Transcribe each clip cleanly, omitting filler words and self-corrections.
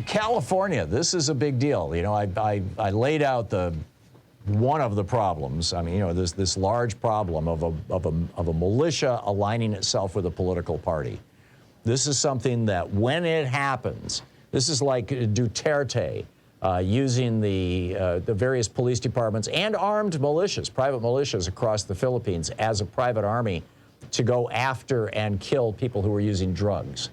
California, this is a big deal. You know, I laid out one of the problems. I mean, you know, there's this large problem of a militia aligning itself with a political party. This is something that when it happens, this is like Duterte using the various police departments and armed militias, private militias across the Philippines as a private army to go after and kill people who were using drugs.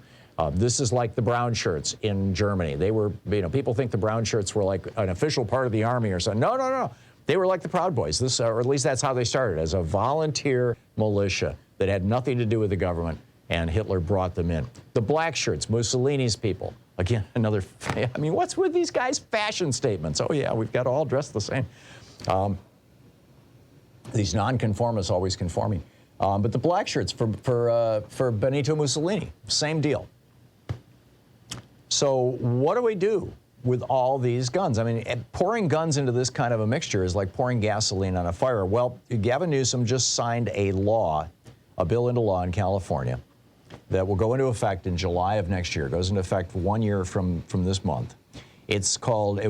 This is like the brown shirts in Germany. They were, you know, people think the brown shirts were like an official part of the army or something. No, no, no. They were like the Proud Boys. This, or at least that's how they started, as a volunteer militia that had nothing to do with the government, and Hitler brought them in. The black shirts, Mussolini's people. Again, another, I mean, what's with these guys' fashion statements? Oh yeah, we've got to all dress the same. These nonconformists always conforming. But the black shirts for Benito Mussolini, same deal. So what do we do with all these guns? I mean, pouring guns into this kind of a mixture is like pouring gasoline on a fire. Well, Gavin Newsom just signed a bill into law in California that will go into effect in July of next year. It goes into effect 1 year from this month. It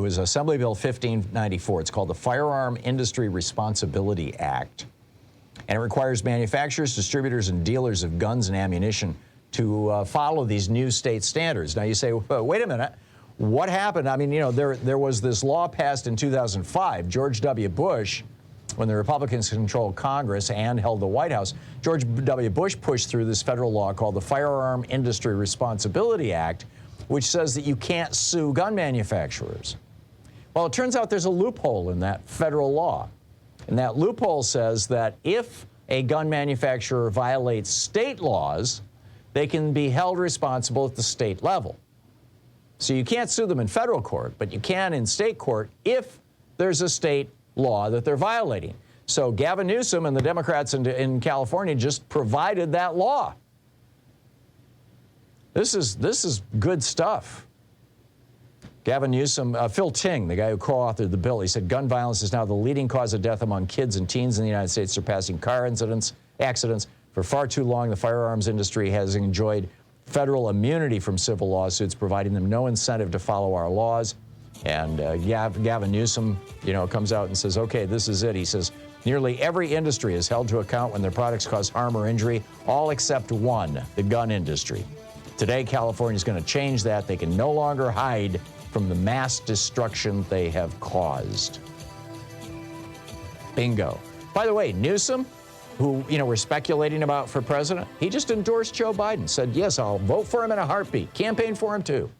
was Assembly Bill 1594. It's called the Firearm Industry Responsibility Act. And it requires manufacturers, distributors, and dealers of guns and ammunition to follow these new state standards. Now you say, well, wait a minute, what happened? I mean, you know, there was this law passed in 2005. George W. Bush, when the Republicans controlled Congress and held the White House, George W. Bush pushed through this federal law called the Firearm Industry Responsibility Act, which says that you can't sue gun manufacturers. Well, it turns out there's a loophole in that federal law. And that loophole says that if a gun manufacturer violates state laws, they can be held responsible at the state level. So you can't sue them in federal court, but you can in state court if there's a state law that they're violating. So Gavin Newsom and the Democrats in California just provided that law. This is good stuff. Gavin Newsom, Phil Ting, the guy who co-authored the bill, he said gun violence is now the leading cause of death among kids and teens in the United States, surpassing car accidents. For far too long, the firearms industry has enjoyed federal immunity from civil lawsuits, providing them no incentive to follow our laws. And Gavin Newsom, you know, comes out and says, okay, this is it. He says, nearly every industry is held to account when their products cause harm or injury, all except one, the gun industry. Today, California is going to change that. They can no longer hide from the mass destruction they have caused. Bingo. By the way, Newsom, who, you know, we're speculating about for president, he just endorsed Joe Biden, said, yes, I'll vote for him in a heartbeat. Campaign for him, too.